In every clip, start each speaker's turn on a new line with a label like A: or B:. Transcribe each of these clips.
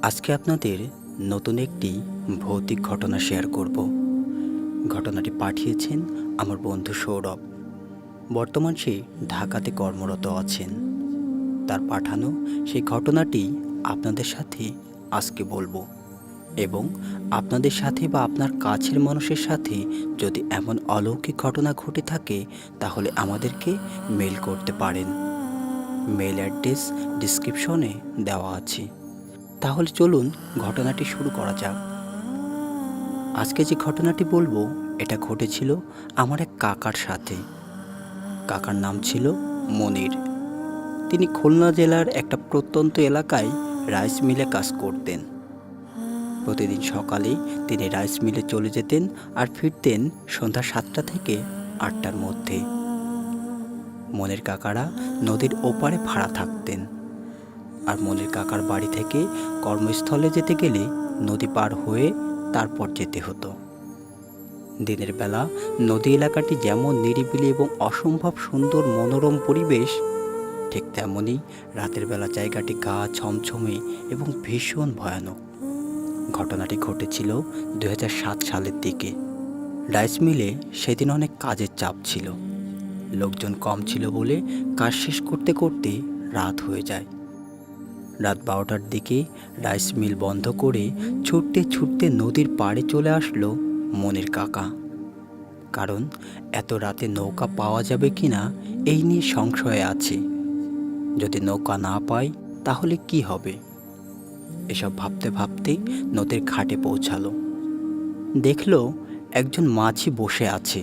A: আজকে আপনাদের নতুন একটি ভৌতিক ঘটনা শেয়ার করব। ঘটনাটি পাঠিয়েছেন আমার বন্ধু সৌরভ। বর্তমান সে ঢাকাতে কর্মরত আছেন। তার পাঠানো সেই ঘটনাটি আপনাদের সাথে আজকে বলবো এবং আপনাদের সাথে বা আপনার কাছের মানুষের সাথে যদি এমন অলৌকিক ঘটনা ঘটে থাকে তাহলে আমাদেরকে মেল করতে পারেন। মেল অ্যাড্রেস ডিসক্রিপশনে দেওয়া আছে। তাহলে চলুন ঘটনাটি শুরু করা যাক। আজকে যে ঘটনাটি বলবো এটা ঘটেছিল আমার এক কাকার সাথে। কাকার নাম ছিল মনির। তিনি খুলনা জেলার একটা প্রত্যন্ত এলাকায় রাইস মিলে কাজ করতেন। প্রতিদিন সকালে তিনি রাইস মিলে চলে যেতেন আর ফিরতেন সন্ধ্যা 7টা থেকে 8টার মধ্যে। মনির কাকারা নদীর ওপারে ভাড়া থাকতেন। আর মনির কাকার বাড়ি থেকে কর্মস্থলে যেতে গেলে নদী পার হয়ে তারপর যেতে হতো। দিনের বেলা নদী এলাকাটি যেমন নিরিবিলি এবং অসম্ভব সুন্দর মনোরম পরিবেশ, ঠিক তেমনই রাতের বেলা জায়গাটি গা ছমছমে এবং ভীষণ ভয়ানক। ঘটনাটি ঘটেছিল 2007 সালের দিকে। রাইস মিলে সেদিন অনেক কাজের চাপ ছিল। লোকজন কম ছিল বলে কাজ শেষ করতে করতে রাত হয়ে যায়। রাত 12টার দিকে রাইস মিল বন্ধ করে ছুটতে ছুটতে নদীর পাড়ে চলে আসলো মনির কাকা। কারণ এত রাতে নৌকা পাওয়া যাবে কিনা এই নিয়ে সংশয়ে আছে। যদি নৌকা না পাই তাহলে কি হবে, এসব ভাবতে ভাবতে নদীর ঘাটে পৌঁছালো। দেখলো একজন মাঝি বসে আছে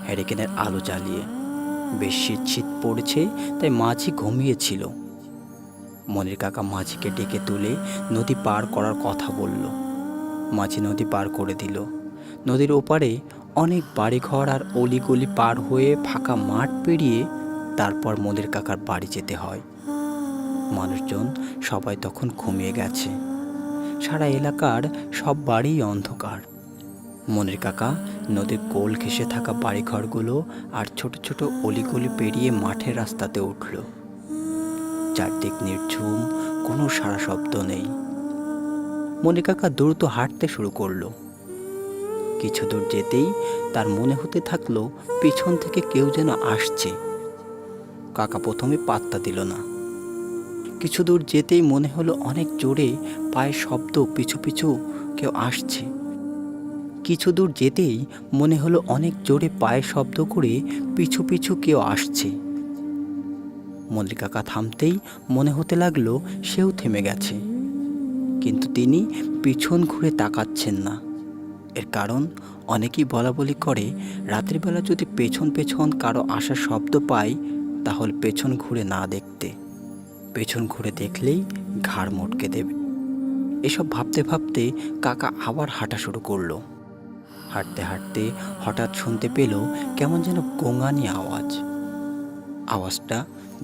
A: হ্যারিকেনের আলো জ্বালিয়ে। বেশ শীত পড়েছে, তাই মাঝি ঘুমিয়েছিল। মনির কাকা মাঝিকে ডেকে তুলে নদী পার করার কথা বলল। মাঝি নদী পার করে দিল। নদীর ওপারে অনেক বাড়িঘর আর অলিগলি পার হয়ে ফাঁকা মাঠ পেরিয়ে তারপর মনির কাকার বাড়ি যেতে হয়। মানুষজন সবাই তখন ঘুমিয়ে গেছে। সারা এলাকার সব বাড়ি অন্ধকার। মনির কাকা নদীর কোল ঘেঁষে থাকা বাড়িঘরগুলো আর ছোট ছোট অলিগলি পেরিয়ে মাঠের রাস্তাতে উঠল। চারদিক নির্ঝুম, কোনো সারা শব্দ নেই। মনির কাকা দ্রুত হাঁটতে শুরু করলো। কিছু দূর যেতেই তার মনে হতে থাকলো পিছন থেকে কেউ যেন আসছে। কাকা প্রথমে পাত্তা দিল না। কিছু দূর যেতেই মনে হলো অনেক জোরে পায়ের শব্দ, পিছু পিছু কেউ আসছে। কিছু দূর যেতেই মনে হলো অনেক জোরে পায়ের শব্দ করে পিছু পিছু কেউ আসছে। মনির কাকা থামতেই মনে হতে লাগলো সেও থেমে গেছে, কিন্তু তিনি পিছন ঘুরে তাকাচ্ছেন না। এর কারণ অনেকেই বলা বলি করে রাতের বেলা যদি পেছন পেছন কারো আসার শব্দ পায় তাহলে পেছন ঘুরে না দেখতে, পেছন ঘুরে দেখলেই ঘাড় মটকে দেবে। এসব ভাবতে ভাবতে কাকা আবার হাঁটা শুরু করলো। হাঁটতে হাঁটতে হঠাৎ শুনতে পেল কেমন যেন গোঙানি আওয়াজ। আওয়াজটা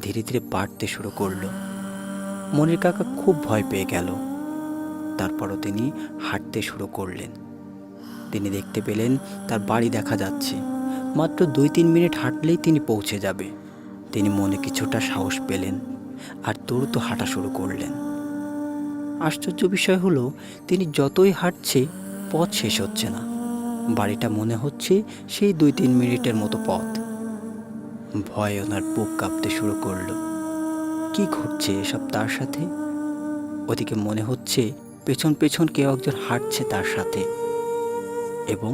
A: ধীরে ধীরে বাড়তে শুরু করলো। মনির কাকা খুব ভয় পেয়ে গেল। তারপরও তিনি হাঁটতে শুরু করলেন। তিনি দেখতে পেলেন তার বাড়ি দেখা যাচ্ছে। মাত্র 2-3 মিনিট হাঁটলেই তিনি পৌঁছে যাবে। তিনি মনে কিছুটা সাহস পেলেন আর দ্রুত হাঁটা শুরু করলেন। আশ্চর্য বিষয় হলো, তিনি যতই হাঁটছে পথ শেষ হচ্ছে না। বাড়িটা মনে হচ্ছে সেই 2-3 মিনিটের মতো পথ। ভয়ে ওনার বুক কাঁপতে শুরু করলো। কি ঘটছে এসব তার সাথে? ওদিকে মনে হচ্ছে পেছন পেছন কেউ একজন হাঁটছে তার সাথে এবং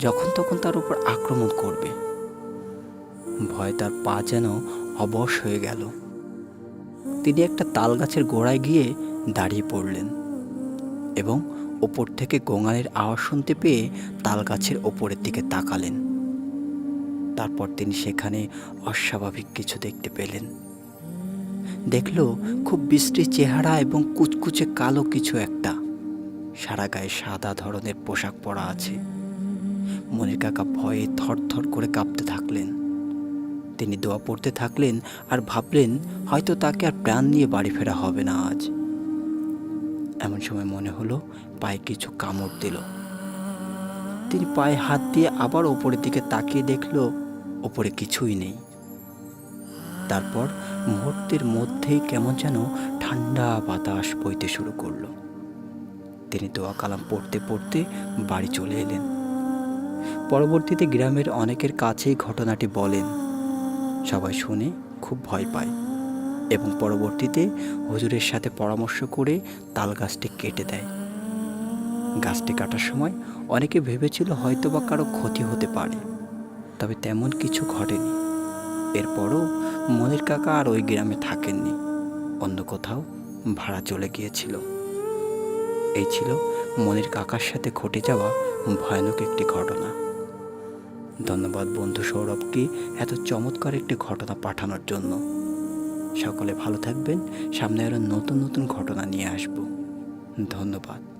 A: যখন তখন তার উপর আক্রমণ করবে। ভয় তার পা যেন অবশ হয়ে গেল। তিনি একটা তাল গাছের গোড়ায় গিয়ে দাঁড়িয়ে পড়লেন এবং ওপর থেকে গোঙানির আওয়াজ শুনতে পেয়ে তাল গাছের ওপরের দিকে তাকালেন। তারপর তিনি সেখানে অস্বাভাবিক কিছু দেখতে পেলেন। দেখল খুব বিশ্রী চেহারা এবং কুচকুচে কালো কিছু একটা। সারা গায়ে সাদা ধরনের পোশাক পরা আছে। মনির কাকা ভয়ে থরথর করে কাঁপতে থাকলেন। তিনি দোয়া পড়তে থাকলেন আর ভাবলেন হয়তো তাকে আর প্রাণ নিয়ে বাড়ি ফেরা হবে না আজ। এমন সময় মনে হলো পায়ে কিছু কামড় দিল। তিনি পায়ে হাত দিয়ে আবার ওপরের দিকে তাকিয়ে দেখল ওপরে কিছুই নেই। তারপর মুহূর্তের মধ্যেই কেমন যেন ঠান্ডা বাতাস বইতে শুরু করলো। তিনি দোয়া কালাম পড়তে পড়তে বাড়ি চলে এলেন। পরবর্তীতে গ্রামের অনেকের কাছেই ঘটনাটি বলেন। সবাই শুনে খুব ভয় পায় এবং পরবর্তীতে হুজুরের সাথে পরামর্শ করে তাল গাছটি কেটে দেয়। গাছটি কাটার সময় অনেকে ভেবেছিল হয়তোবা কারো ক্ষতি হতে পারে, তবে তেমন কিছু ঘটেনি। এরপরও মনির কাকা আর ওই গ্রামে থাকেননি, অন্য কোথাও ভাড়া চলে গিয়েছিল। এই ছিল মনির কাকার সাথে ঘটে যাওয়া ভয়ানক একটি ঘটনা। ধন্যবাদ বন্ধু সৌরভকে এত চমৎকার একটি ঘটনা পাঠানোর জন্য। সকলে ভালো থাকবেন। সামনে আরও নতুন নতুন ঘটনা নিয়ে আসব। ধন্যবাদ।